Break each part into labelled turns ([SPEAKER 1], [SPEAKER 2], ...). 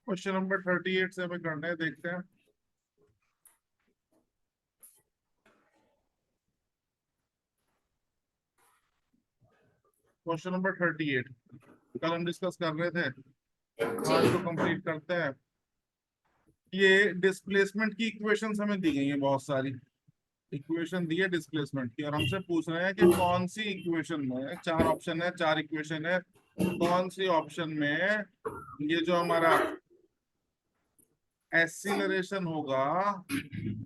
[SPEAKER 1] Question number 38 से हमें करना है, देखते हैं। क्वेश्चन नंबर 38 कल हम डिस्कस कर रहे थे,
[SPEAKER 2] जी।
[SPEAKER 1] आज को कंप्लीट करते हैं। ये डिस्प्लेसमेंट की इक्वेशंस हमें दी गई है, बहुत सारी इक्वेशन दी है डिस्प्लेसमेंट की, और हमसे पूछ रहे हैं कि कौन सी इक्वेशन में, चार ऑप्शन है, चार इक्वेशन है, कौन सी ऑप्शन में ये जो हमारा एक्सीलरेशन होगा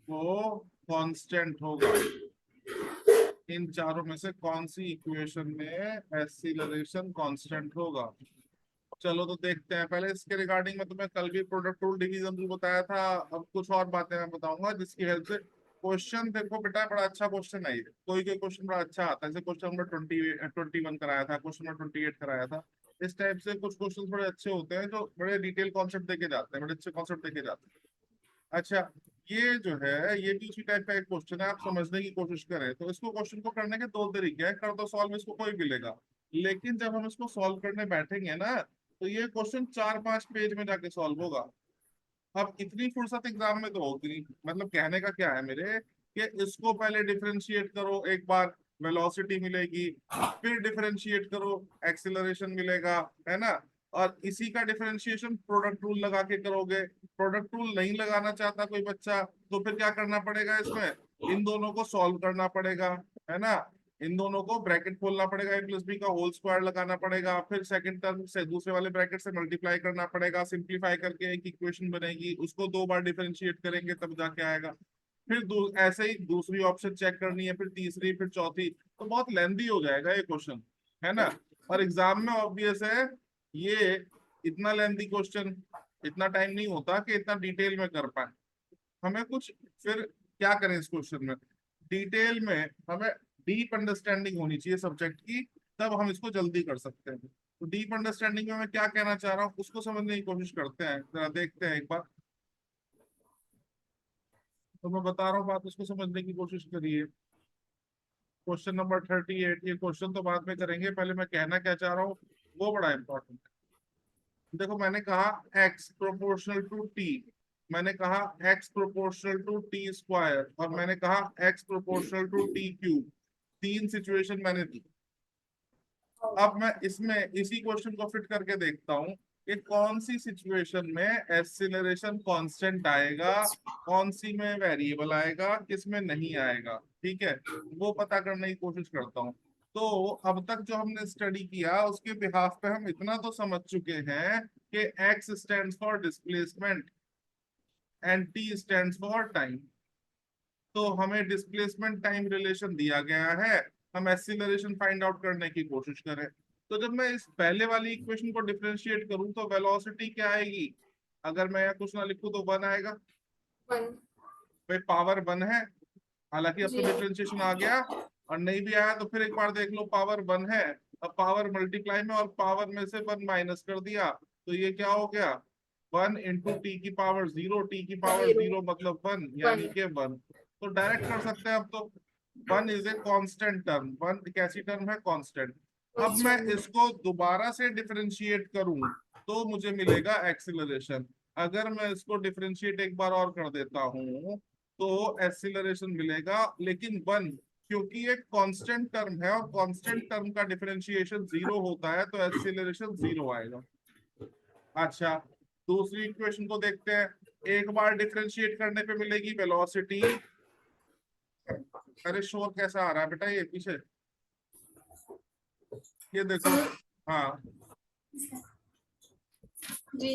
[SPEAKER 1] वो कांस्टेंट होगा। इन चारों में से कौन सी इक्वेशन में एक्सीलरेशन कांस्टेंट होगा? चलो तो देखते हैं। पहले इसके रिगार्डिंग में तुम्हें कल भी प्रोडक्ट रूल डिवीजन रूल बताया था, अब कुछ और बातें मैं बताऊंगा जिसकी हेल्प से क्वेश्चन देखो बेटा, बड़ा अच्छा क्वेश्चन है ये। कोई कोई क्वेश्चन बड़ा अच्छा आता है, जैसे क्वेश्चन नंबर 21 कराया था, क्वेश्चन नंबर 28 कराया था। इस टाइप से कुछ क्वेश्चन बड़े अच्छे होते हैं जो बड़े डिटेल कॉन्सेप्ट देके जाते हैं, बड़े अच्छे कॉन्सेप्ट देके जाते हैं। अच्छा, ये जो है ये भी उसी टाइप का एक क्वेश्चन है। आप समझने की कोशिश करें तो इसको, क्वेश्चन को करने के दो तरीके हैं, कर दो सॉल्व, इसको कोई मिलेगा। लेकिन जब हम इसको सॉल्व करने बैठेंगे ना, तो ये क्वेश्चन 4-5 पेज में जाके सॉल्व होगा। अब इतनी फुर्सत एग्जाम में तो होती नहीं। मतलब कहने का क्या है मेरे, कि इसको पहले डिफरेंशिएट करो एक बार, वेलोसिटी मिलेगी, फिर डिफरेंशिएट करो, एक्सेलरेशन मिलेगा, है ना। और इसी का डिफरेंशिएशन प्रोडक्ट रूल लगा के करोगे। प्रोडक्ट रूल नहीं लगाना चाहता कोई बच्चा, तो फिर क्या करना पड़ेगा इसमें, इन दोनों को सॉल्व करना पड़ेगा, है ना। इन दोनों को ब्रैकेट खोलना पड़ेगा, a प्लस बी का होल स्क्वायर लगाना पड़ेगा, फिर सेकंड टर्म से दूसरे वाले ब्रैकेट से मल्टीप्लाई करना पड़ेगा, सिंप्लीफाई करके एक इक्वेशन बनेगी, उसको दो बार डिफरेंशिएट करेंगे तब जाके आएगा। फिर ऐसे ही दूसरी ऑप्शन चेक करनी है, फिर तीसरी, फिर चौथी, तो बहुत लेंदी हो जाएगा ये क्वेश्चन, है ना। और एग्जाम में ऑब्वियस है ये इतना लेंदी क्वेश्चन, इतना टाइम नहीं होता कि इतना डिटेल में कर पाए। हमें कुछ फिर क्या करें इस क्वेश्चन में, डिटेल में हमें डीप अंडरस्टैंडिंग होनी चाहिए सब्जेक्ट की, तब हम इसको जल्दी कर सकते हैं। तो डीप अंडरस्टैंडिंग में मैं क्या कहना चाह रहा हूँ उसको समझने की कोशिश करते हैं, जरा देखते हैं एक बार। तो मैं बता रहा हूँ बात, उसको समझने की कोशिश करिए। क्वेश्चन नंबर 38, ये क्वेश्चन तो बाद में करेंगे, पहले मैं कहना क्या चाह रहा हूँ वो बड़ा इंपॉर्टेंट है। देखो, मैंने कहा x प्रोपोर्शनल टू t, मैंने कहा x proportional to T square, और मैंने कहा x proportional to T cube. तीन सिचुएशन मैंने दी। अब मैं इसमें इसी क्वेश्चन को फिट करके देखता हूँ कि कौन सी सिचुएशन में एक्सीलरेशन कांस्टेंट आएगा, कौन सी में वेरिएबल आएगा, किसमें नहीं आएगा। ठीक है, वो पता करने की कोशिश करता हूँ। तो अब तक जो हमने स्टडी किया उसके बिहाफ पे हम इतना तो समझ चुके हैं कि x stands for displacement and t stands for time. तो हमें डिस्प्लेसमेंट टाइम रिलेशन दिया गया है, हम एक्सीलरेशन फाइंड आउट करने की कोशिश करें। तो जब मैं इस पहले वाली इक्वेशन को डिफरेंशिएट करूं तो वेलोसिटी क्या आएगी? अगर मैं यहाँ कुछ ना लिखूं तो 1 आएगा।
[SPEAKER 2] 1।
[SPEAKER 1] भाई पावर 1 है, हालांकि अब तो
[SPEAKER 2] जी।
[SPEAKER 1] डिफरेंशिएशन आ गया। और नहीं भी आया तो फिर एक बार देख लो, पावर 1 है। अब पावर मल्टीप्लाई में, और पावर में से 1 माइनस कर दिया, तो ये क्या हो गया, 1 इंटू टी की पावर 0, टी की पावर
[SPEAKER 2] 0।
[SPEAKER 1] 0 मतलब 1,
[SPEAKER 2] 1।
[SPEAKER 1] यानी कि 1। तो डायरेक्ट कर सकते हैं अब तो। 1 इज ए कांस्टेंट टर्म, 1 कैसी टर्म है, कांस्टेंट। अब मैं इसको दोबारा से डिफरेंशिएट करूं तो मुझे मिलेगा एक्सीलरेशन। अगर मैं इसको डिफरेंशिएट एक बार और कर देता हूं तो एक्सीलरेशन मिलेगा, लेकिन 1, क्योंकि एक कांस्टेंट टर्म है और कांस्टेंट टर्म का डिफरेंशिएशन 0 होता है, तो एक्सीलरेशन 0 आएगा। अच्छा, दूसरी इक्वेशन को देखते हैं। एक बार डिफरेंशिएट करने पे मिलेगी वेलोसिटी। अरे शोर कैसा आ रहा है बेटा ये पीछे, ये देखो। हाँ,
[SPEAKER 2] जी।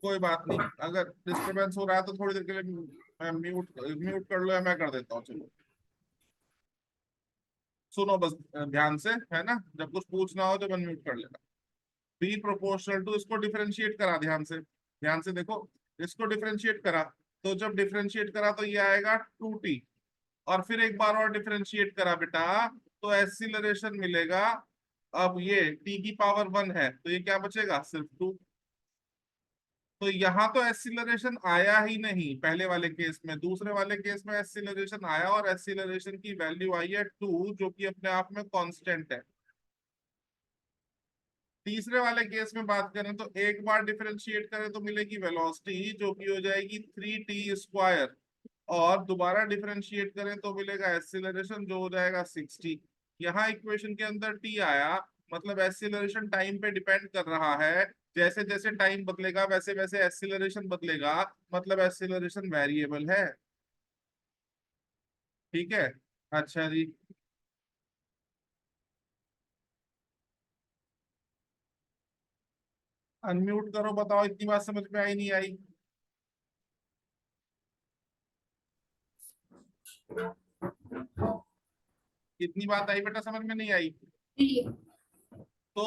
[SPEAKER 1] कोई बात नहीं, अगर डिस्टरबेंस हो रहा है तो थोड़ी देर के लिए मैं म्यूट म्यूट कर लो, या मैं कर देता हूँ, चलो। सुनो बस ध्यान से, है ना, जब कुछ पूछना हो तो मैं म्यूट कर लेना। बी प्रोपोर्शनल टू, इसको डिफरेंशिएट करा ध्यान से, ध्यान से देखो। इसको डिफरेंशिएट करा, तो जब डिफरेंशिएट करा तो ये आएगा 2t। और फिर एक बार और डिफरेंशिएट करा बेटा, तो एक्सीलरेशन मिलेगा। अब ये t की पावर 1 है, तो ये क्या बचेगा, सिर्फ 2। तो यहाँ तो एक्सीलरेशन आया ही नहीं पहले वाले केस में, दूसरे वाले केस में एक्सीलरेशन आया, और एक्सीलरेशन की वैल्यू आई है 2, जो कि अपने आप में कांस्टेंट है। तीसरे वाले केस में बात करें तो एक बार डिफरेंशिएट करें तो मिलेगी वेलोसिटी जो कि हो जाएगी 3t², और दोबारा डिफरेंशिएट करें तो मिलेगा एक्सीलरेशन जो हो जाएगा 60। यहाँ इक्वेशन के अंदर t आया, मतलब एक्सीलरेशन टाइम पे डिपेंड कर रहा है। जैसे जैसे टाइम बदलेगा वैसे वैसे एक्सीलरेशन बदलेगा, मतलब एक्सीलरेशन वेरिएबल है। ठीक है। अच्छा जी। अनम्यूट करो, बताओ इतनी बात समझ में आई नहीं आई? इतनी बात आई बेटा, समझ में नहीं आई? तो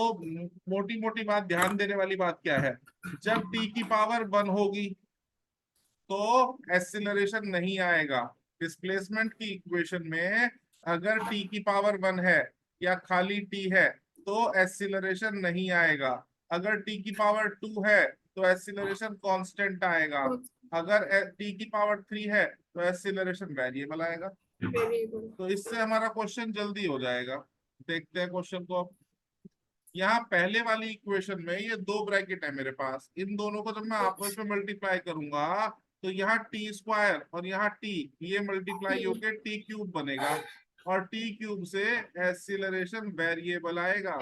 [SPEAKER 1] मोटी मोटी बात, ध्यान देने वाली बात क्या है, जब टी की पावर 1 होगी तो एक्सीलरेशन नहीं आएगा। डिस्प्लेसमेंट की इक्वेशन में अगर टी की पावर 1 है या खाली टी है तो एक्सीलरेशन नहीं आएगा। अगर टी की पावर 2 है तो एक्सीलरेशन कांस्टेंट आएगा। अगर टी की पावर 3 है तो एक्सीलरेशन वेरिएबल आएगा। तो इससे हमारा क्वेश्चन जल्दी हो जाएगा। देखते हैं क्वेश्चन को अब। यहाँ पहले वाली इक्वेशन में ये दो ब्रैकेट है मेरे पास, इन दोनों को जब मैं आपस में मल्टीप्लाई करूंगा तो यहाँ t² और यहाँ t, ये मल्टीप्लाई होके t³ बनेगा, और t³ से एक्सीलरेशन वेरिएबल आएगा।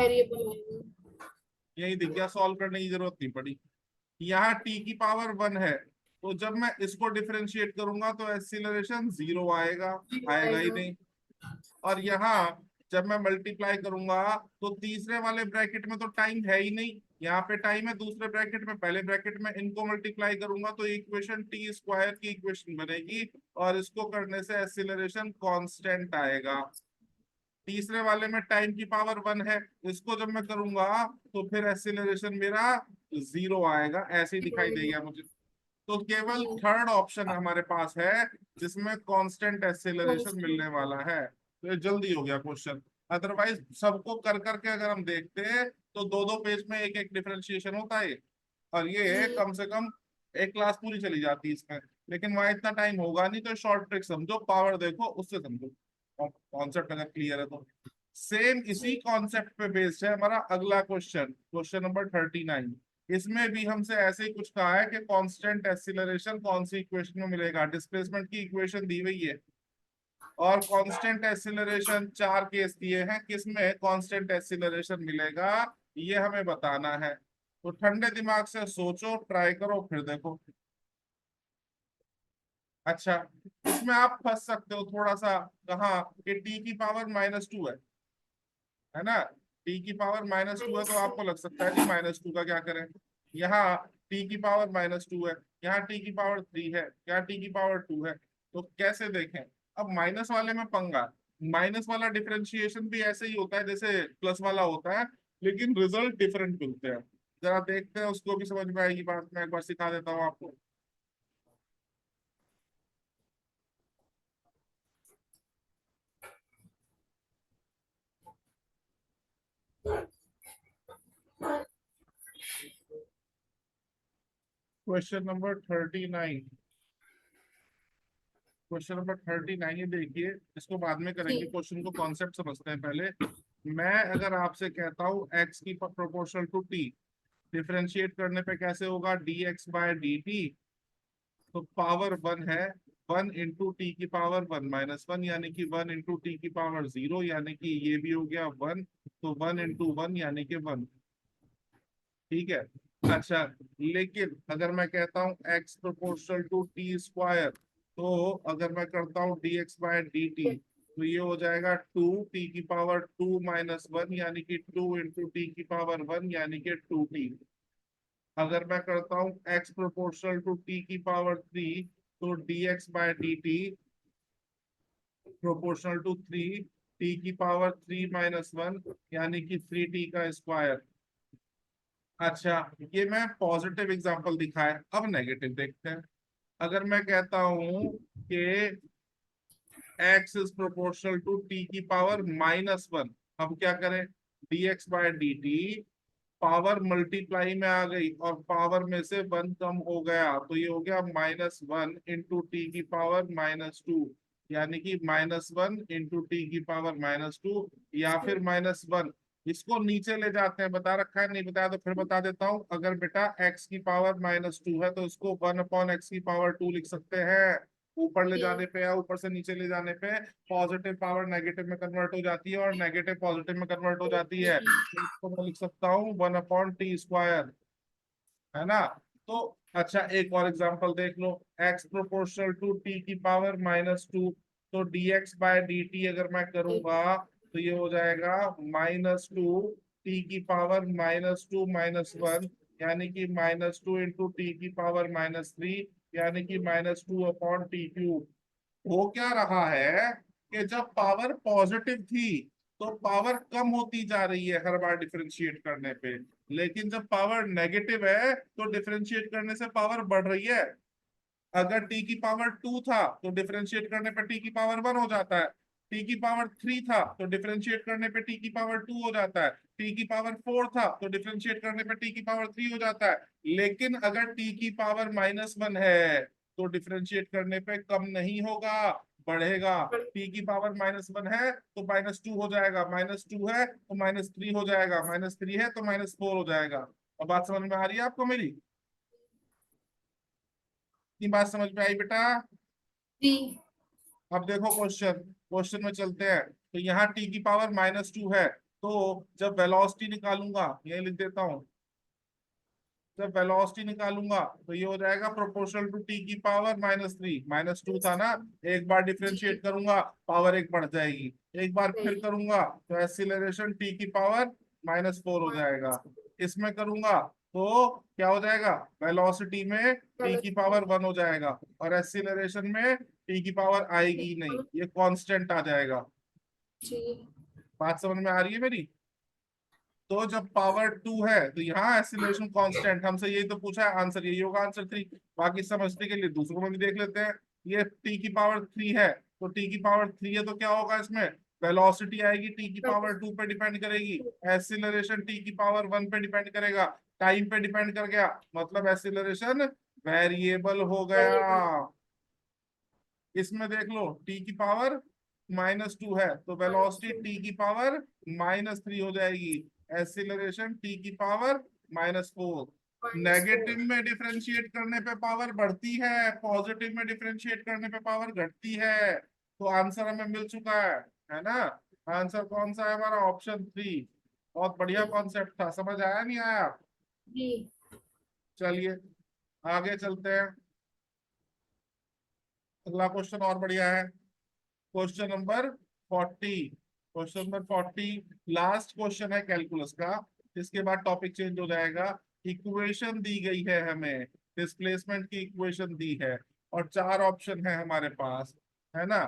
[SPEAKER 1] यही दिख गया, सॉल्व करने की जरूरत नहीं पड़ी। यहाँ t की पावर 1 है तो जब मैं इसको डिफरेंशिएट करूंगा तो एक्सीलरेशन 0 आएगा, आएगा ही नहीं। और यहाँ जब मैं मल्टीप्लाई करूंगा तो तीसरे वाले ब्रैकेट में तो टाइम है ही नहीं, यहाँ पे टाइम है दूसरे ब्रैकेट में, पहले ब्रैकेट में इनको मल्टीप्लाई करूंगा तो इक्वेशन t² की इक्वेशन बनेगी, और इसको करने से एक्सीलरेशन कांस्टेंट आएगा। तीसरे वाले में टाइम की पावर 1 है, इसको जब मैं करूंगा तो फिर एक्सीलरेशन मेरा 0 आएगा, ऐसे ही दिखाई देगा मुझे। तो केवल थर्ड ऑप्शन हमारे पास है जिसमें कांस्टेंट एक्सेलरेशन मिलने वाला है, तो ये जल्दी हो गया क्वेश्चन। अदरवाइज सबको कर करके अगर हम देखते हैं तो दो दो पेज में एक एक डिफरेंशिएशन होता है, और ये कम से कम एक क्लास पूरी चली जाती है इसमें। लेकिन वहां इतना टाइम होगा नहीं, तो शॉर्ट ट्रिक समझो, पावर देखो, उससे समझो कॉन्सेप्ट अगर क्लियर है तो। सेम इसी कॉन्सेप्ट पे बेस्ड है हमारा अगला क्वेश्चन, क्वेश्चन नंबर 39। इसमें भी हमसे ऐसे ही कुछ कहा है कि कांस्टेंट एक्सीलरेशन कौन सी इक्वेशन में मिलेगा। डिस्प्लेसमेंट की इक्वेशन दी हुई है और कांस्टेंट एक्सीलरेशन चार केस दिए हैं, किसमें कांस्टेंट एक्सीलरेशन मिलेगा ये हमें बताना है। तो ठंडे दिमाग से सोचो, ट्राई करो, फिर देखो। अच्छा, इसमें आप फंस सकते हो थोड़ा सा, कहाँ कि टी की पावर -2 है ना। टी की पावर -2 है तो आपको लग सकता है जी -2 का क्या करें। यहाँ टी की पावर -2 है, यहाँ टी की पावर 3 है, यहाँ टी की पावर 2 है, तो कैसे देखें। अब माइनस वाले में पंगा, माइनस वाला डिफरेंशिएशन भी ऐसे ही होता है जैसे प्लस वाला होता है, लेकिन रिजल्ट डिफरेंट मिलते हैं। जरा देखते हैं, उसको भी समझ में आएगी बात, मैं एक बार सिखा देता हूँ आपको। क्वेश्चन नंबर 39, क्वेश्चन नंबर 39 देखिए, इसको बाद में करेंगे, क्वेश्चन को कॉन्सेप्ट समझते हैं पहले। मैं अगर आपसे कहता हूँ x की प्रोपोर्शनल टू t, डिफरेंशिएट करने पे कैसे होगा, dx/dt, तो पावर 1 है, 1 × t की पावर 1 - 1, यानी कि 1 × t की पावर 0, यानी कि ये भी हो गया 1, तो 1 × 1 यानी कि 1। ठीक है। अच्छा, लेकिन अगर मैं कहता हूँ x प्रोपोर्शनल टू t², तो अगर मैं करता हूँ dx/dt, तो ये हो जाएगा 2t की पावर 2 - 1, यानी कि 2 × t की पावर 1, यानी कि 2t। अगर मैं करता हूँ x प्रोपोर्शनल टू t की पावर 3, तो dx/dt प्रोपोर्शनल टू 3t की पावर 3 - 1, यानी कि 3t का स्क्वायर। अच्छा, ये मैं पॉजिटिव एग्जांपल दिखाया, अब नेगेटिव देखते हैं। अगर मैं कहता हूं कि x is proportional to t की पावर -1, अब क्या करें, dx/dt पावर मल्टीप्लाई में आ गई और पावर में से 1 कम हो गया, तो ये हो गया -1 × t की पावर -2, यानी कि -1 × t की पावर -2, या फिर -1 इसको नीचे ले जाते हैं, बता रखा है, नहीं बताया तो फिर बता देता हूँ। अगर बेटा x की पावर -2 है तो इसको 1/x की पावर 2 लिख सकते हैं। ऊपर ले जाने पे या ऊपर से नीचे ले जाने पे पॉजिटिव पावर नेगेटिव में कन्वर्ट हो जाती है और नेगेटिव पॉजिटिव में कन्वर्ट हो जाती है। तो इसको मैं लिख सकता हूँ 1/t², है ना। तो अच्छा, एक और एग्जांपल देख लो, x प्रोपोर्शनल टू t की पावर -2, तो dx/dt अगर मैं करूंगा तो ये हो जाएगा -2 t की पावर -2 -1, यानी कि -2 इंटू टी की पावर -3, यानी कि -2/t³। हो क्या रहा है कि जब पावर पॉजिटिव थी तो पावर कम होती जा रही है हर बार डिफरेंशिएट करने पे, लेकिन जब पावर नेगेटिव है तो डिफरेंशिएट करने से पावर बढ़ रही है। अगर टी की पावर 2 था तो डिफरेंशिएट करने पे टी की पावर 1 हो जाता है, टी की पावर 3 था तो डिफरेंशिएट करने पे टी की पावर 2 हो जाता है, टी की पावर 4 था तो डिफरेंशिएट करने पे टी की पावर 3 हो जाता है। लेकिन अगर टी की पावर -1 है तो डिफरेंशिएट करने पे कम नहीं होगा, बढ़ेगा। टी की पावर -1 है तो -2 हो जाएगा, -2 है तो -3 हो जाएगा, -3 है तो -4 हो जाएगा। अब बात समझ में आ रही है आपको मेरी? इतनी बात समझ में आई बेटा?
[SPEAKER 2] जी।
[SPEAKER 1] अब देखो क्वेश्चन, क्वेश्चन में चलते हैं। तो यहाँ टी की पावर -2 है, तो जब वेलोसिटी निकालूंगा, ये लिख देता हूँ, जब वेलोसिटी निकालूंगा तो ये हो जाएगा प्रोपोर्शनल टू टी की पावर -3, -2 था ना, एक बार डिफरेंशिएट
[SPEAKER 2] जी।
[SPEAKER 1] करूंगा पावर एक बढ़ जाएगी, एक बार फिर
[SPEAKER 2] सही।
[SPEAKER 1] करूंगा तो एक्सीलरेशन टी की पावर -4 हो जाएगा। इसमें करूंगा तो क्या हो जाएगा, वेलोसिटी में टी की पावर 1 हो जाएगा और एक्सीलरेशन में टी की पावर आएगी नहीं, ये कांस्टेंट आ जाएगा।
[SPEAKER 2] जी।
[SPEAKER 1] बात समझ में आ रही है मेरी? तो जब पावर 2 है तो यहाँ एक्सीलरेशन कांस्टेंट, हमसे यही तो पूछा है, आंसर यही होगा, आंसर 3। बाकी समझने के लिए दूसरों में भी देख लेते हैं। ये टी की पावर 3 है तो टी की पावर 3 है तो क्या होगा इसमें, वेलोसिटी आएगी टी की पावर 2 पे डिपेंड करेगी, एक्सीलरेशन टी की पावर 1 पे डिपेंड करेगा, टाइम पे डिपेंड कर गया, मतलब एक्सीलरेशन वेरिएबल हो गया। इसमें देख लो टी की पावर -2 है तो वेलोसिटी टी की पावर -3 हो जाएगी, एक्सीलरेशन टी की पावर -4। नेगेटिव में डिफरेंशिएट करने पे पावर बढ़ती है, पॉजिटिव में डिफरेंशिएट करने पे पावर घटती है। तो आंसर हमें मिल चुका है ना। आंसर कौन सा है हमारा, ऑप्शन 3। बहुत बढ़िया कॉन्सेप्ट था, समझ आया नहीं आया?
[SPEAKER 2] जी।
[SPEAKER 1] चलिए आगे चलते हैं। अगला क्वेश्चन और बढ़िया है, question number 40। Question number 40 last question है कैलकुलस का, इसके बाद टॉपिक चेंज हो जाएगा। इक्वेशन दी गई है हमें, डिस्प्लेसमेंट की इक्वेशन दी है और 4 ऑप्शन है हमारे पास, है ना।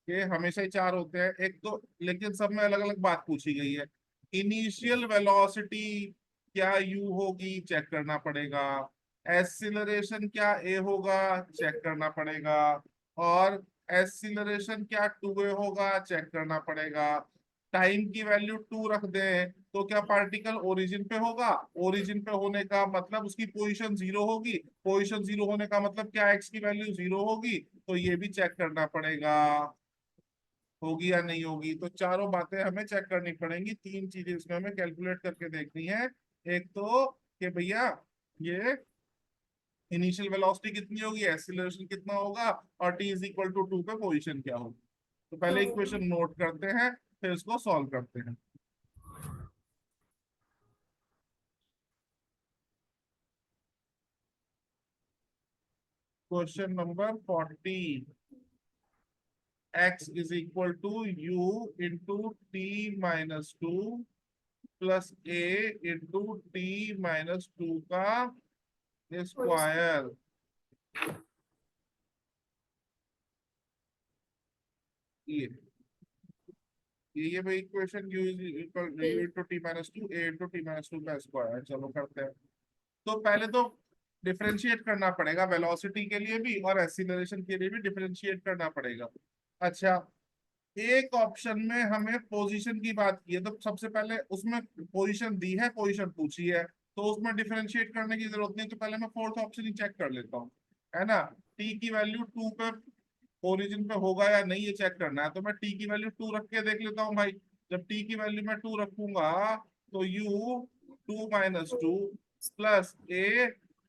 [SPEAKER 1] ये हमेशा ही 4 होते हैं, एक तो लेकिन सब में अलग अलग बात पूछी गई है। इनिशियल वेलोसिटी क्या यू होगी, चेक करना पड़ेगा। एक्सीलरेशन क्या ए होगा, चेक करना पड़ेगा। और एक्सीलरेशन क्या 2a होगा, चेक करना पड़ेगा। टाइम की वैल्यू 2 रख दें तो क्या पार्टिकल ओरिजिन पे होगा, ओरिजिन पे होने का मतलब उसकी पोजीशन 0 होगी, पोजीशन 0 होने का मतलब क्या एक्स की वैल्यू 0 होगी, तो ये भी चेक करना पड़ेगा, होगी या नहीं होगी। तो चारों बातें हमें चेक करनी पड़ेंगी, 3 चीजें इसमें हमें कैलकुलेट करके देखनी है। एक तो कि भैया ये इनिशियल वेलोसिटी कितनी होगी, एक्सीलरेशन कितना होगा, और t = 2 पे पोजीशन क्या होगी। तो पहले इक्वेशन नोट करते हैं फिर इसको सॉल्व करते हैं। Question number 40, x = u × t - 2 plus a × t - 2 का स्क्वायर। ये भाई equation u × t - 2 a × t - 2 का स्क्वायर, चलो करते हैं। तो पहले तो डिफरेंशिएट करना पड़ेगा, वेलोसिटी के लिए भी और एक्सीलरेशन के लिए भी डिफरेंशिएट करना पड़ेगा। अच्छा, एक ऑप्शन में हमें पोजीशन की बात की है तो सबसे पहले उसमें पोजीशन दी है, पोजीशन पूछी है, तो उसमें डिफरेंशिएट करने की जरूरत नहीं, तो पहले मैं फोर्थ ऑप्शन ही चेक कर लेता हूँ, है ना। टी की वैल्यू 2 पे ओरिजिन पे होगा या नहीं ये चेक करना है, तो मैं टी की वैल्यू 2 रख के देख लेता हूँ भाई। जब टी की वैल्यू में 2 रखूंगा तो u 2 minus 2 plus a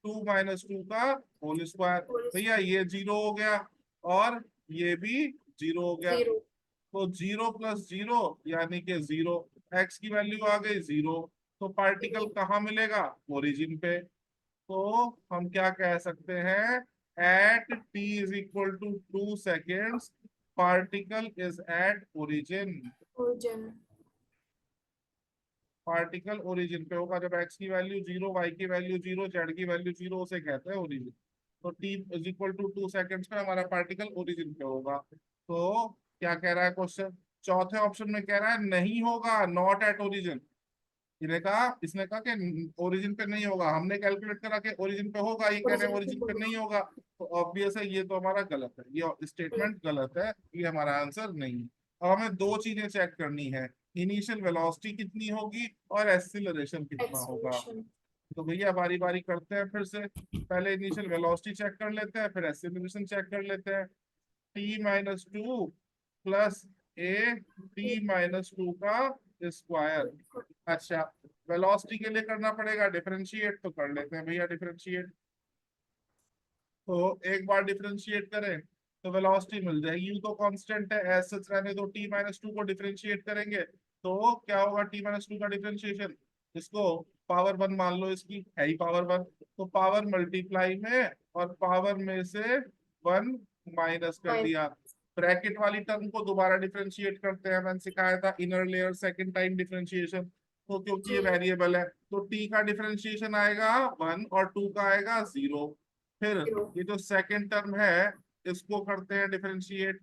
[SPEAKER 1] 2 minus 2 का होल स्क्वायर। भैया ये 0 हो गया और ये भी 0 हो गया।
[SPEAKER 2] 0
[SPEAKER 1] तो 0 प्लस 0 यानी कि 0। x की वैल्यू आ गई 0। तो पार्टिकल कहाँ मिलेगा? ओरिजिन पे। तो हम क्या कह सकते हैं? At t is equal to 2 seconds particle is at origin.
[SPEAKER 2] origin
[SPEAKER 1] particle origin पे होगा जब x की वैल्यू 0, y की वैल्यू 0, z की वैल्यू 0, उसे कहते हैं ओरिजिन। तो t is equal to 2 seconds पे हमारा पार्टिकल ओरिजिन पे होगा। तो क्या कह रहा है क्वेश्चन? चौथे ऑप्शन में कह रहा है नहीं होगा, नॉट एट ओरिजिन। इसने कहा कि ओरिजिन पे नहीं होगा, हमने कैलकुलेट करा कि ओरिजिन पे होगा, ये कह रहे हैं
[SPEAKER 2] origin
[SPEAKER 1] ओरिजिन पे
[SPEAKER 2] पे
[SPEAKER 1] नहीं होगा। तो ऑब्वियस है ये तो हमारा गलत है, ये स्टेटमेंट गलत है, ये हमारा आंसर नहीं। अब हमें दो चीजें चेक करनी है, इनिशियल वेलोसिटी कितनी होगी और एक्सीलरेशन कितना होगा।
[SPEAKER 2] acceleration
[SPEAKER 1] तो भैया बारी बारी करते हैं फिर से। पहले इनिशियल वेलोसिटी चेक कर लेते हैं, फिर एक्सीलरेशन चेक कर लेते हैं। t-2 प्लस a t-2 का स्क्वायर। अच्छा, वेलोसिटी के लिए करना पड़ेगा डिफरेंशिएट, तो कर लेते हैं भैया डिफरेंशिएट। तो एक बार डिफरेंशिएट करें तो वेलोसिटी मिल जाएगी, यू तो कांस्टेंट है एज सच रहने दो। t-2 को डिफरेंशिएट करेंगे तो क्या होगा? t-2 का डिफरेंशिएशन, इसको पावर 1 मान लो, इसकी है ही पावर 1। तो पावर मल्टीप्लाई में और पावर में से 1 माइनस कर
[SPEAKER 2] minus
[SPEAKER 1] दिया। ब्रैकेट वाली टर्म को दोबारा डिफरेंशिएट करते हैं, मैंने सिखाया था inner layer second time differentiation. तो क्योंकि ये
[SPEAKER 2] जी
[SPEAKER 1] वेरिएबल है तो t का डिफरेंशिएशन आएगा 1 और 2 का आएगा 0। फिर
[SPEAKER 2] 0
[SPEAKER 1] ये जो सेकंड टर्म है इसको करते हैं डिफरेंशिएट।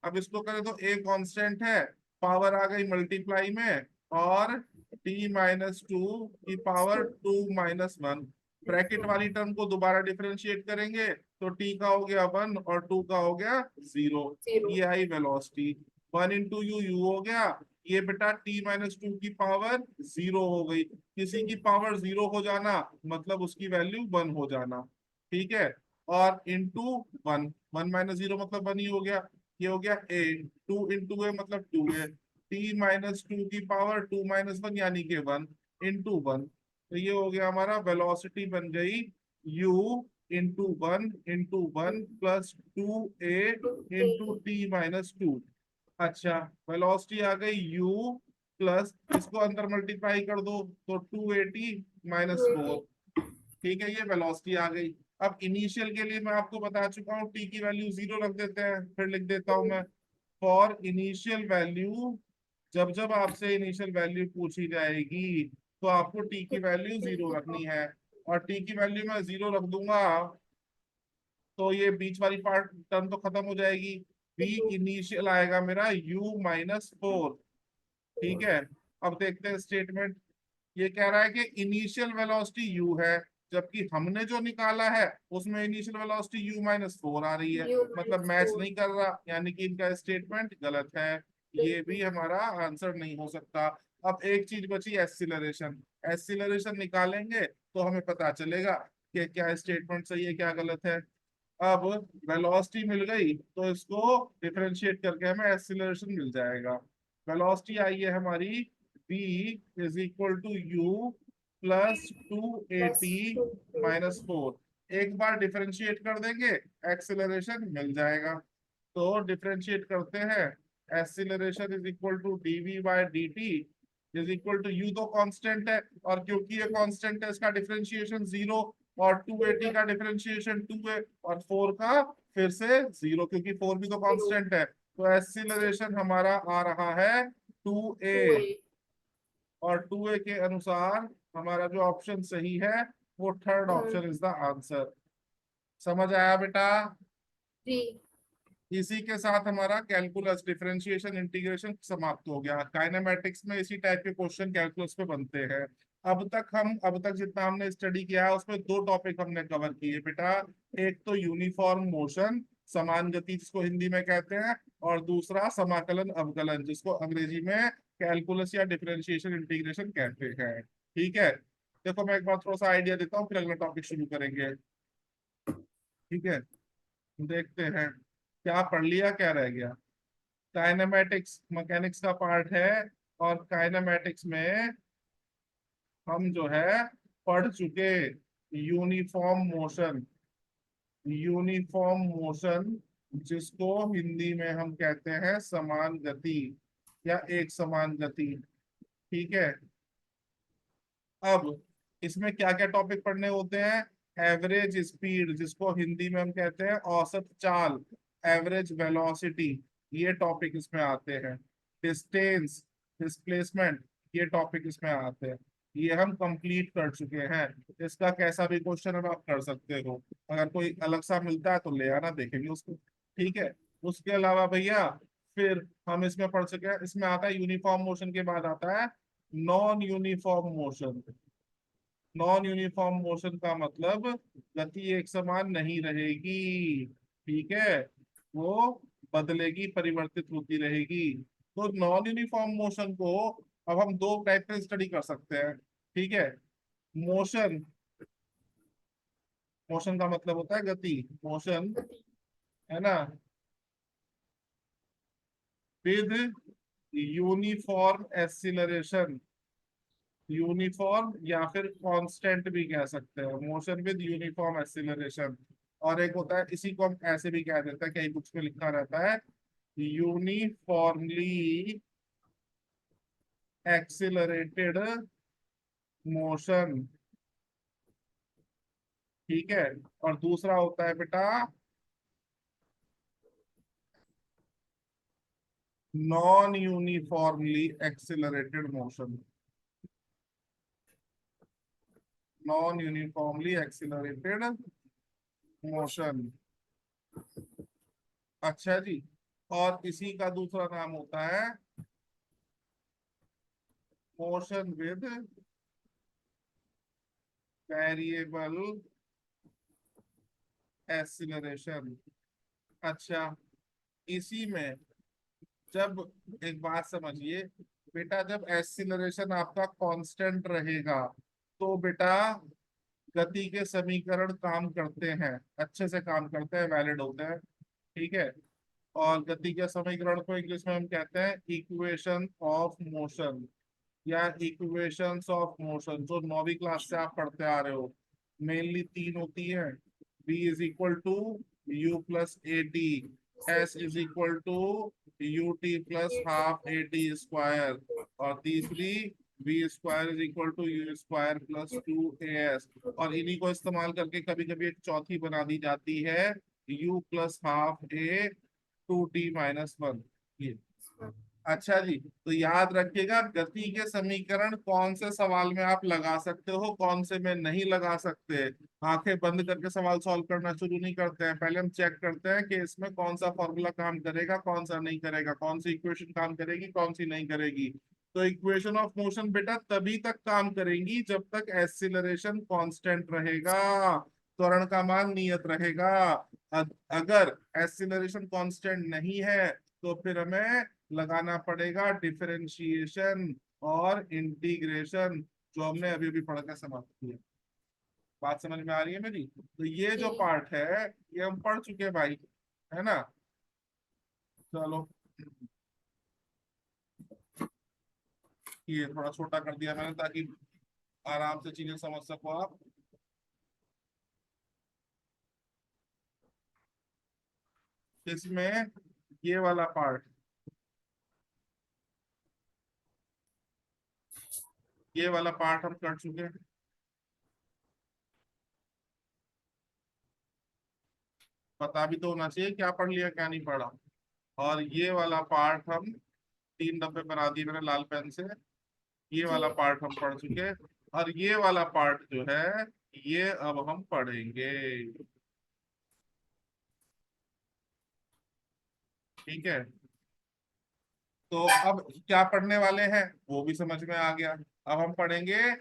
[SPEAKER 1] अब इसको करें तो a कांस्टेंट है, पावर आ गई मल्टीप्लाई में, और t-2 की पावर 2 माइनस 1। ब्रैकेट वाली टर्म को दोबारा डिफरेंशिएट करेंगे तो t का हो गया 1 और 2 का हो गया 0।
[SPEAKER 2] 0
[SPEAKER 1] ये आई वेलोसिटी। 1 इंटू यू हो गया, ये बेटा t-2 की पावर 0 हो गई। किसी की पावर 0 हो जाना मतलब उसकी वैल्यू 1 हो जाना, ठीक है। और इंटू 1, 1 - 0 मतलब 1 ही हो गया। ये हो गया a, 2 इंटू ए मतलब 2a, t-2 की पावर 2 माइनस 1 यानी कि 1 इंटू 1। तो ये हो गया हमारा वेलोसिटी बन गई u into 1 plus 2a into t-2। अच्छा, वेलोसिटी आ गई u प्लस, इसको अंदर मल्टीप्लाई कर दो तो 280 - 4। ठीक है, ये वेलोसिटी आ गई। अब इनिशियल के लिए मैं आपको बता चुका हूँ, टी की वैल्यू 0 रख देते हैं, फिर लिख देता हूं मैं फॉर इनिशियल वैल्यू। जब जब आपसे इनिशियल वैल्यू पूछी जाएगी तो आपको टी की वैल्यू 0 रखनी है। और टी की वैल्यू मैं 0 रख दूंगा तो ये बीच वाली पार्ट टर्म तो खत्म हो जाएगी। बी इनिशियल आएगा मेरा u-4। ठीक है, अब देखते हैं स्टेटमेंट। ये कह रहा है कि इनिशियल वेलोसिटी u है, जबकि हमने जो निकाला है उसमें इनिशियल वेलोसिटी u-4 आ रही है,
[SPEAKER 2] u
[SPEAKER 1] मतलब
[SPEAKER 2] minus
[SPEAKER 1] मैच
[SPEAKER 2] 4
[SPEAKER 1] नहीं कर रहा, यानी कि इनका स्टेटमेंट गलत है। ये भी हमारा आंसर नहीं हो सकता। अब एक चीज बची, एक्सीलरेशन। एक्सीलरेशन निकालेंगे तो हमें पता चलेगा कि क्या स्टेटमेंट सही है क्या गलत है। अब वेलोसिटी मिल गई तो इसको डिफरेंशिएट करके हमें एक्सीलरेशन मिल जाएगा। वेलोसिटी आई है हमारी v is equal to u plus 280
[SPEAKER 2] plus 2
[SPEAKER 1] minus 4। एक बार डिफरेंशिएट कर देंगे एक्सीलरेशन मिल जाएगा। तो डिफरेंशिएट करते हैं, acceleration is equal to dv by dt is equal to u तो कांस्टेंट है, और क्योंकि ये कांस्टेंट है इसका डिफरेंशिएशन 0, और 280 का डिफरेंशिएशन 2 है, और 4 का फिर से 0, क्योंकि 4 भी तो
[SPEAKER 2] 0
[SPEAKER 1] कांस्टेंट है। तो एक्सीलरेशन हमारा आ रहा है 2a।
[SPEAKER 2] 2a
[SPEAKER 1] और 2a के अनुसार हमारा जो ऑप्शन सही है वो third
[SPEAKER 2] third
[SPEAKER 1] option is the answer. समझ आया बेटा?
[SPEAKER 2] जी
[SPEAKER 1] इसी के साथ हमारा कैलकुलस डिफरेंशिएशन इंटीग्रेशन समाप्त हो गया। काइनेमेटिक्स में इसी टाइप के क्वेश्चन कैलकुलस पे बनते हैं। अब तक जितना हमने स्टडी किया है उसमें दो टॉपिक हमने कवर किए बेटा। एक तो यूनिफॉर्म मोशन, समान गति जिसको हिंदी में कहते हैं, और दूसरा समाकलन अवकलन जिसको अंग्रेजी में कैलकुलस या डिफरेंशिएशन इंटीग्रेशन कहते हैं। ठीक है, देखो मैं एक बार थोड़ा सा आइडिया देता हूँ फिर अगला टॉपिक शुरू करेंगे। ठीक है, देखते हैं क्या पढ़ लिया क्या रह गया। काइनेमेटिक्स मैकेनिक्स का पार्ट है, और काइनेमेटिक्स में हम जो है पढ़ चुके यूनिफॉर्म मोशन। यूनिफॉर्म मोशन जिसको हिंदी में हम कहते हैं समान गति या एक समान गति। ठीक है। अब इसमें क्या क्या टॉपिक पढ़ने होते हैं? एवरेज स्पीड जिसको हिंदी में हम कहते हैं औसत चाल, एवरेज वेलोसिटी, ये टॉपिक इसमें आते हैं। डिस्टेंस, डिस्प्लेसमेंट, ये टॉपिक इसमें आते हैं। ये हम कंप्लीट कर चुके हैं। इसका कैसा भी क्वेश्चन आप कर सकते हो, अगर कोई अलग सा मिलता है तो ले आना, देखेंगे उसको। ठीक है। उसके अलावा भैया फिर हम इसमें पढ़ चुके हैं, इसमें आता है यूनिफॉर्म मोशन के बाद आता है non uniform motion. Non uniform motion का मतलब गति एक समान नहीं रहेगी। ठीक है। वो बदलेगी, परिवर्तित होती रहेगी। तो नॉन यूनिफॉर्म मोशन को अब हम दो टाइप से स्टडी कर सकते हैं। ठीक है। मोशन, मोशन का मतलब होता है गति, मोशन, है ना, विद यूनिफॉर्म एक्सीलरेशन। यूनिफॉर्म या फिर कांस्टेंट भी कह सकते हैं, मोशन विद यूनिफॉर्म एक्सीलरेशन। और एक होता है, इसी को हम ऐसे भी कह देते हैं, कई बुक्स में लिखा रहता है यूनिफॉर्मली एक्सीलरेटेड मोशन। ठीक है। और दूसरा होता है बेटा non uniformly accelerated motion. Non uniformly accelerated motion. अच्छा जी। और इसी का दूसरा नाम होता है मोशन विद वेरिएबल एक्सीलरेशन। अच्छा। इसी में जब, एक बात समझिए बेटा, जब एक्सीलरेशन आपका कांस्टेंट रहेगा तो बेटा गति के समीकरण काम करते हैं, अच्छे से काम करते हैं, वैलिड होते हैं। ठीक है। और गति के समीकरण को इंग्लिश में हम कहते हैं इक्वेशन ऑफ मोशन या इक्वेशंस ऑफ मोशन, जो 9वीं क्लास से आप पढ़ते आ रहे हो। मेनली तीन होती है। v is equal to U plus A T, S is equal to U T plus half A T square, और तीसरी v square is equal to U square plus two A S. और इन्हीं को इस्तेमाल करके कभी कभी एक चौथी बना दी जाती है, u plus half A two T minus one. ये। अच्छा जी। तो याद रखिएगा गति के समीकरण कौन से सवाल में आप लगा सकते हो, कौन से में नहीं लगा सकते। आंखें बंद करके सवाल सॉल्व करना शुरू नहीं करते हैं, पहले हम चेक करते हैं कि इसमें कौन सा फॉर्मूला काम करेगा, कौन सा नहीं करेगा, कौन सी इक्वेशन काम करेगी, कौन सी नहीं करेगी। तो इक्वेशन ऑफ मोशन बेटा तभी तक काम करेंगी जब तक एक्सीलरेशन कांस्टेंट रहेगा, त्वरण का मान नियत रहेगा। अगर एक्सीलरेशन कांस्टेंट नहीं है तो फिर हमें लगाना पड़ेगा डिफरेंशिएशन और इंटीग्रेशन, जो हमने अभी अभी पढ़ के समाप्त किया। बात समझ में आ रही है मेरी? तो ये जो
[SPEAKER 2] जी।
[SPEAKER 1] पार्ट है ये हम पढ़ चुके हैं भाई, है ना। चलो, ये थोड़ा छोटा कर दिया मैंने ताकि आराम से चीजें समझ सको आप। इसमें ये वाला पार्ट, ये वाला पार्ट हम कर चुके हैं। पता भी तो होना चाहिए क्या पढ़ लिया क्या नहीं पढ़ा। और ये वाला पार्ट हम 3 डब्बे बना दिए मैंने लाल पेन से। ये
[SPEAKER 2] जी।
[SPEAKER 1] वाला पार्ट हम पढ़ चुके हैं। और ये वाला पार्ट जो है ये अब हम पढ़ेंगे। ठीक है। तो अब क्या पढ़ने वाले हैं वो भी समझ में आ गया। अब हम पढ़ेंगे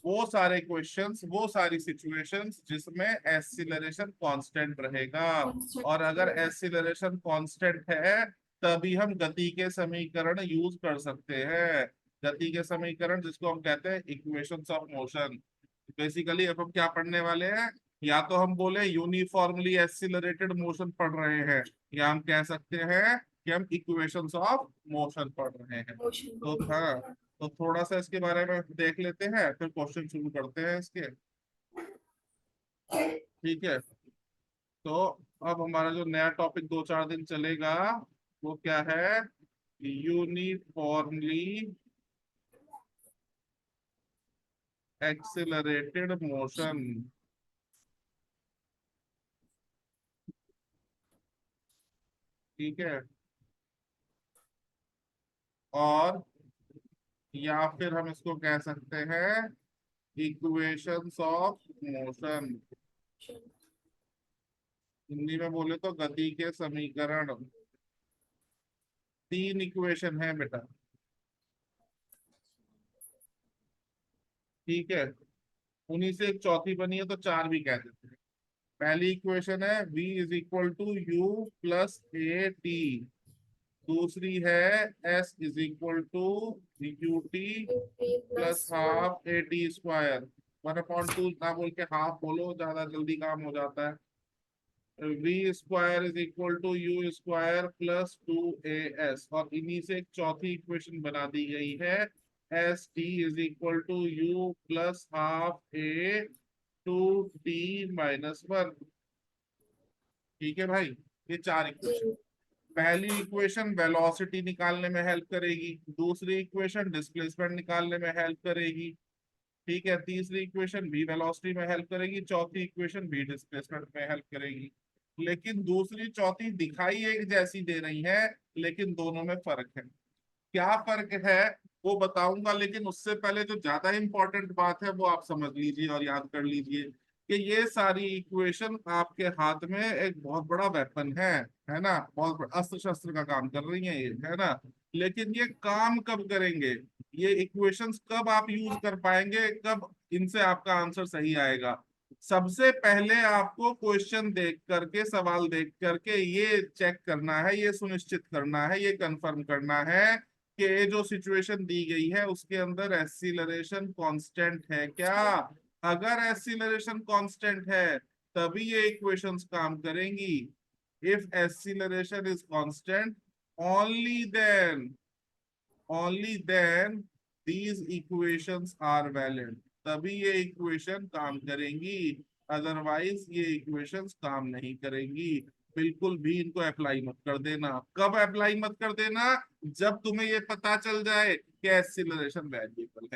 [SPEAKER 1] वो सारे क्वेश्चंस, वो सारी सिचुएशंस जिसमें एक्सीलरेशन कांस्टेंट रहेगा। और अगर
[SPEAKER 2] कांस्टेंट।
[SPEAKER 1] एक्सीलरेशन कांस्टेंट है तभी हम गति के समीकरण यूज कर सकते हैं। गति के समीकरण जिसको हम कहते हैं इक्वेशंस ऑफ मोशन। बेसिकली अब हम क्या पढ़ने वाले हैं, या तो हम बोले यूनिफॉर्मली एक्सीलरेटेड मोशन पढ़ रहे हैं, या हम कह सकते हैं कि हम इक्वेशंस ऑफ मोशन पढ़ रहे हैं।
[SPEAKER 2] मोशन
[SPEAKER 1] तो हाँ, तो थोड़ा सा इसके बारे में देख लेते हैं, फिर क्वेश्चन शुरू करते हैं इसके। ठीक है, तो अब हमारा जो नया टॉपिक 2-4 दिन चलेगा वो क्या है? Uniformly accelerated motion. ठीक है, और या फिर हम इसको कह सकते हैं इक्वेशंस ऑफ मोशन। हिंदी में बोले तो गति के समीकरण। 3 इक्वेशन है बेटा। ठीक है, उन्हीं से एक चौथी बनी है तो 4 भी कह देते हैं। पहली इक्वेशन है v is equal to U plus A T. दूसरी है s is equal to U T plus half A T square. 1/2 ना बोल के हाफ बोलो, ज्यादा जल्दी काम हो जाता है। V square is equal to U square plus 2as, और इन्हीं से एक चौथी इक्वेशन बना दी गई है S T is equal to U plus half A two T minus 1। ठीक है भाई, ये 4 इक्वेशन।
[SPEAKER 2] जी
[SPEAKER 1] पहली इक्वेशन वेलोसिटी निकालने में हेल्प करेगी, दूसरी इक्वेशन डिस्प्लेसमेंट निकालने में हेल्प करेगी। ठीक है, तीसरी इक्वेशन भी वेलोसिटी में हेल्प करेगी, चौथी इक्वेशन भी डिस्प्लेसमेंट में हेल्प करेगी। लेकिन दूसरी चौथी दिखाई एक जैसी दे रही है, लेकिन दोनों में फर्क है। क्या फर्क है वो बताऊंगा, लेकिन उससे पहले जो ज्यादा इंपॉर्टेंट बात है वो आप समझ लीजिए और याद कर लीजिए कि ये सारी इक्वेशन आपके हाथ में एक बहुत बड़ा वेपन है ना, बहुत बड़ा अस्त्र शस्त्र का काम कर रही है ये, है ना। लेकिन ये काम कब करेंगे, ये इक्वेशंस कब आप यूज कर पाएंगे, कब इनसे आपका आंसर सही आएगा? सबसे पहले आपको क्वेश्चन देख करके, सवाल देख करके ये चेक करना है, ये सुनिश्चित करना है, ये कंफर्म करना है कि ये जो सिचुएशन दी गई है उसके अंदर एक्सीलरेशन कांस्टेंट है क्या। अगर एक्सीलरेशन कांस्टेंट है तभी ये इक्वेशंस काम करेंगी। If acceleration is constant, only then only then these equations are valid, तभी ये इक्वेशन काम करेंगी, अदरवाइज ये इक्वेशंस काम नहीं करेंगी। बिल्कुल भी इनको अप्लाई मत कर देना। कब अप्लाई मत कर देना? जब तुम्हें ये पता चल जाए कि एक्सीलरेशन वेरिएबल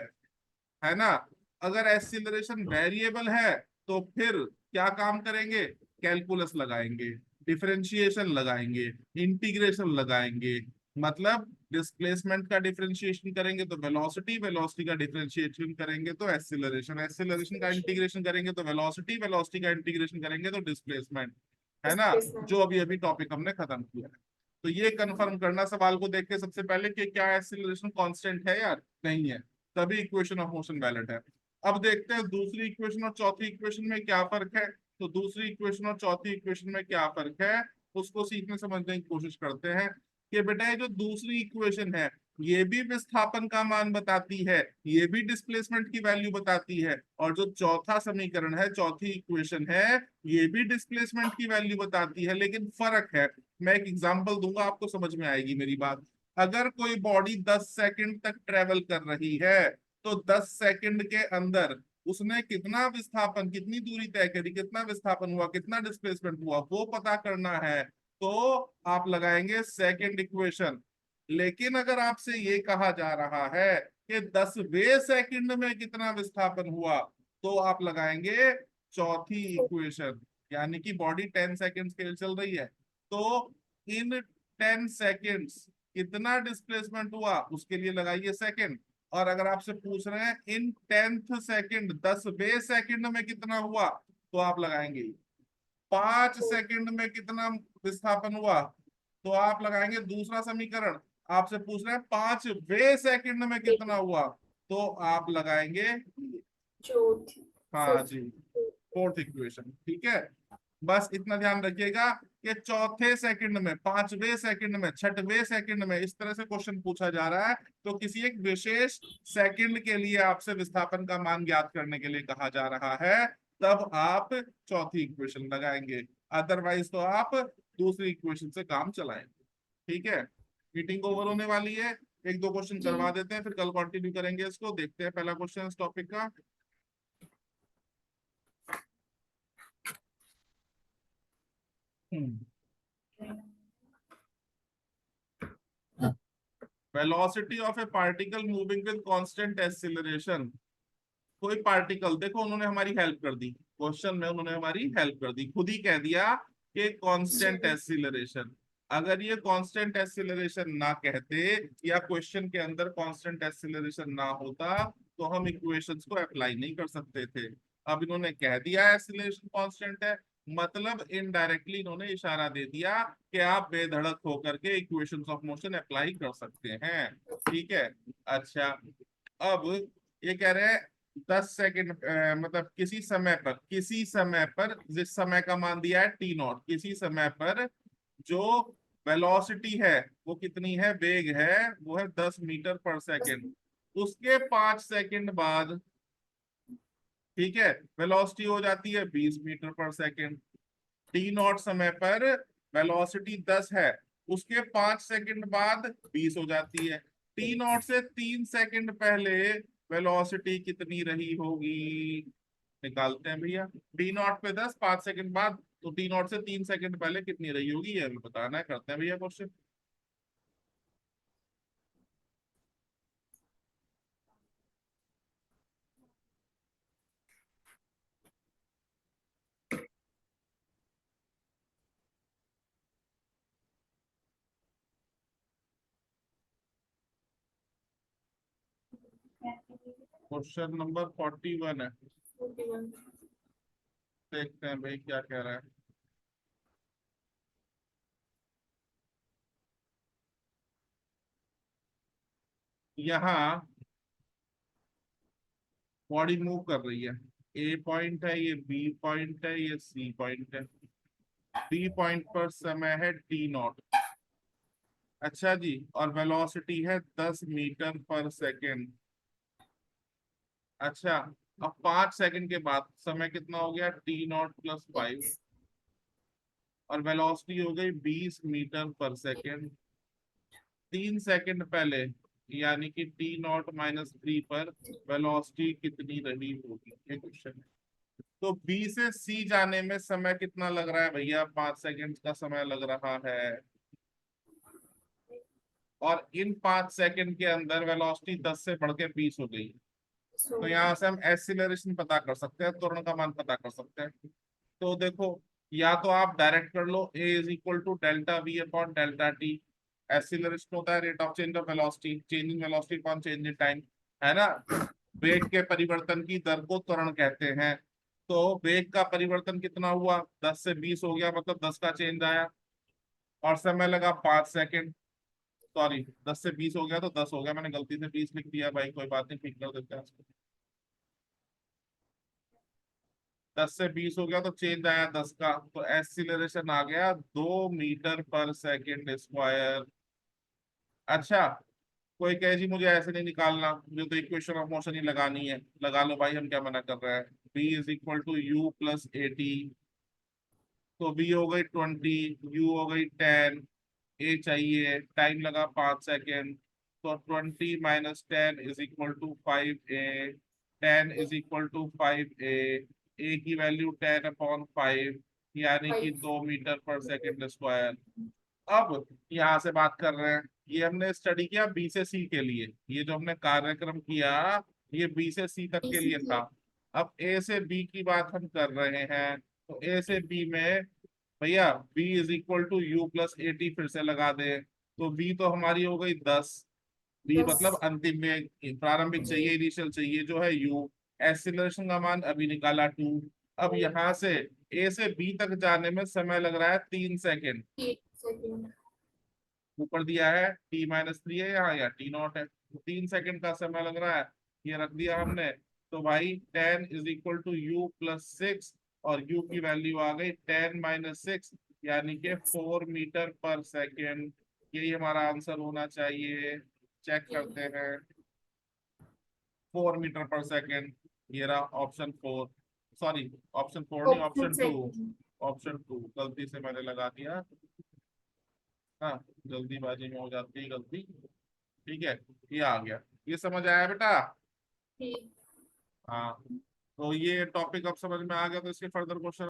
[SPEAKER 1] है ना। अगर एक्सीलरेशन वेरिएबल है तो फिर क्या काम करेंगे? कैलकुलस लगाएंगे, डिफरेंशिएशन लगाएंगे, इंटीग्रेशन लगाएंगे। मतलब डिस्प्लेसमेंट का डिफरेंशिएशन करेंगे तो वेलोसिटी, वेलोसिटी का डिफरेंशिएशन करेंगे तो एक्सीलरेशन, एक्सीलरेशन का इंटीग्रेशन करेंगे तो वेलोसिटी, वेलोसिटी का इंटीग्रेशन करेंगे तो डिस्प्लेसमेंट, है ना, जो अभी अभी टॉपिक हमने खत्म किया है। तो ये कंफर्म करना सवाल को देख के सबसे पहले कि क्या एक्सीलरेशन कांस्टेंट है यार, नहीं है, तभी इक्वेशन ऑफ मोशन वैलिड है। अब देखते हैं दूसरी इक्वेशन और चौथी इक्वेशन में क्या फर्क है। तो दूसरी इक्वेशन और चौथी इक्वेशन में क्या फर्क है उसको सीखने समझने की कोशिश करते हैं। कि बेटा ये जो दूसरी इक्वेशन है ये भी विस्थापन का मान बताती है, ये भी डिस्प्लेसमेंट की वैल्यू बताती है, और जो चौथा समीकरण है, चौथी इक्वेशन है, ये भी डिस्प्लेसमेंट की वैल्यू बताती है। लेकिन फर्क है, मैं एक एग्जांपल दूंगा आपको समझ में आएगी मेरी बात। अगर कोई बॉडी 10 सेकंड तक ट्रेवल कर रही है तो 10 सेकंड के अंदर उसने कितना विस्थापन, कितनी दूरी तय करी, कितना विस्थापन हुआ, कितना डिस्प्लेसमेंट हुआ, वो पता करना है तो आप लगाएंगे सेकंड इक्वेशन। लेकिन अगर आपसे ये कहा जा रहा है कि 10वें सेकंड में कितना विस्थापन हुआ, तो आप लगाएंगे चौथी इक्वेशन। यानी कि बॉडी 10 सेकंड्स के लिए चल रही है तो इन 10 सेकंड्स कितना डिस्प्लेसमेंट हुआ उसके लिए लगाइए सेकंड। और अगर आपसे पूछ रहे हैं इन 10th सेकंड, 10वें सेकंड में कितना हुआ, तो आप लगाएंगे 5 सेकंड में कितना विस्थापन हुआ, तो आप लगाएंगे दूसरा समीकरण। आपसे पूछ रहे हैं 5वें सेकंड में कितना हुआ, तो आप लगाएंगे,
[SPEAKER 2] चौथी
[SPEAKER 1] हाँ जी, फोर्थ इक्वेशन। ठीक है, बस इतना ध्यान रखिएगा कि चौथे सेकंड में, 5वें सेकंड में, 6वें सेकंड में इस तरह से क्वेश्चन पूछा जा रहा है तो किसी एक विशेष सेकंड के लिए आपसे विस्थापन का मान ज्ञात करने के लिए कहा जा रहा है, तब आप चौथी इक्वेशन लगाएंगे, अदरवाइज तो आप दूसरी इक्वेशन से काम चलाएंगे। ठीक है, मीटिंग ओवर होने वाली है, एक दो क्वेश्चन
[SPEAKER 2] जी।
[SPEAKER 1] करवा देते हैं, फिर कल कंटिन्यू करेंगे इसको। देखते हैं पहला क्वेश्चन इस टॉपिक का। Velocity of A particle moving with constant acceleration. कोई पार्टिकल, देखो उन्होंने हमारी हेल्प कर दी, क्वेश्चन में उन्होंने हमारी हेल्प कर दी, खुद ही कह दिया कि कांस्टेंट
[SPEAKER 2] जी।
[SPEAKER 1] एक्सीलरेशन। अगर ये कांस्टेंट एक्सीलरेशन ना कहते या क्वेश्चन के अंदर कांस्टेंट एक्सीलरेशन ना होता तो हम इक्वेशंस को अप्लाई नहीं कर सकते थे। अब इन्होंने कह दिया एक्सीलरेशन कांस्टेंट है, मतलब इनडायरेक्टली इन्होंने इशारा दे दिया कि आप बेधड़क होकर के इक्वेशंस ऑफ मोशन अप्लाई कर सकते हैं। ठीक है। अच्छा, अब ये कह रहे हैं 10 सेकंड, मतलब किसी समय पर जिस समय का मान दिया है T0, किसी समय पर जो वेलोसिटी है वो कितनी है, वेग है वो है 10 मीटर पर सेकंड, उसके 5 सेकंड बाद, ठीक है, वेलोसिटी हो जाती है 20 मीटर पर सेकंड। T0 समय पर वेलोसिटी 10 है, उसके 5 सेकंड बाद 20 हो जाती है। T0 से 3 सेकंड पहले वेलोसिटी कितनी रही होगी, निकालते हैं भैया। T0 पे 10, 5 सेकंड बाद, तो T0 से 3 सेकंड पहले कितनी रही होगी ये हमें बताना है। करते हैं भैया क्वेश्चन। क्वेश्चन नंबर 41 है,
[SPEAKER 2] 41।
[SPEAKER 1] देखते हैं भाई क्या कह रहा है। यहाँ बॉडी मूव कर रही है, ए पॉइंट है, ये बी पॉइंट है, ये सी पॉइंट है। बी पॉइंट पर समय है T0। अच्छा जी, और वेलोसिटी है 10 मीटर पर सेकेंड। अच्छा, अब 5 सेकंड के बाद समय कितना हो गया, T0 + 5, और वेलोसिटी हो गई 20 मीटर पर सेकेंड। 3 सेकंड पहले यानी कि T0 - 3 पर वेलोसिटी कितनी रही होगी, ये क्वेश्चन है। तो बी से सी जाने में समय कितना लग रहा है भैया, 5 सेकंड का समय लग रहा है, और इन 5 सेकंड के अंदर वेलोसिटी 10 से बढ़ के 20 हो गई। तो यहाँ से हम एक्सीलरेशन पता कर सकते हैं, त्वरण का मान पता कर सकते हैं। तो देखो, या तो आप डायरेक्ट कर लो, A = ΔV/ΔT। एक्सीलरेशन होता है rate of change of velocity, change in velocity upon change in time, है ना। वेग के परिवर्तन की दर को त्वरण कहते हैं। तो वेग का परिवर्तन कितना हुआ, 10 से 20 हो गया, मतलब 10 का चेंज आया, और समय लगा 5 सेकंड। सॉरी, 10 से 20 हो गया तो 10 हो गया, मैंने गलती से 20 लिख दिया भाई, कोई बात नहीं, ठीक कर देते हैं इसको। 10 से 20 हो गया तो चेंज आया 10 का, तो एक्सीलरेशन आ गया 2 मीटर पर सेकेंड स्क्वायर। अच्छा, कोई कहे जी मुझे ऐसे नहीं निकालना, मुझे तो इक्वेशन ऑफ मोशन ही लगानी है, लगा लो भाई, हम क्या मना कर रहे हैं। B = U + 80, तो बी हो गई 20, यू हो गई 10, ए चाहिए, टाइम लगा 5 सेकेंड, तो 20 - 10 = 5A, 10 = 5A, ए की वैल्यू 10/5, यानी कि 2 मीटर पर सेकेंड स्क्वायर। अब यहाँ से बात कर रहे हैं, ये हमने स्टडी किया बी से सी के लिए, ये जो हमने कार्यक्रम किया ये बी से सी तक के लिए था। अब ए से बी की बात हम कर रहे हैं, तो ए से बी में भैया B = U + 80 फिर से लगा दे, तो बी तो हमारी हो गई 10। बी
[SPEAKER 2] 10।
[SPEAKER 1] मतलब अंतिम में प्रारंभिक चाहिए, इनिशियल चाहिए जो है यू। एक्सीलरेशन का मान अभी निकाला 2। अब यहाँ से ए से बी तक जाने में समय लग रहा है 3 सेकेंड।
[SPEAKER 2] 8 सेकंड।
[SPEAKER 1] ऊपर दिया है T - 3 है यहाँ, या T0 है, तो 3 सेकेंड का समय लग रहा है, ये रख दिया हमने। तो भाई 10 = U + 6, और U की वैल्यू आ गई 10 - 6, यानी कि 4 मीटर पर सेकेंड। यही हमारा आंसर होना चाहिए। चेक करते हैं, 4 मीटर पर सेकेंड, ये रहा ऑप्शन 4। सॉरी, ऑप्शन 4 नहीं,
[SPEAKER 2] ऑप्शन
[SPEAKER 1] ऑप्शन 2।
[SPEAKER 2] सेकंड।
[SPEAKER 1] ऑप्शन 2 गलती से मैंने लगा दिया। हाँ, जल्दीबाजी में हो जाती है गलती। ठीक है, ये आ गया। ये समझ आया बेटा?
[SPEAKER 2] ठीक।
[SPEAKER 1] हाँ, तो ये टॉपिक अब समझ में आ गया, तो इसके फर्दर क्वेश्चन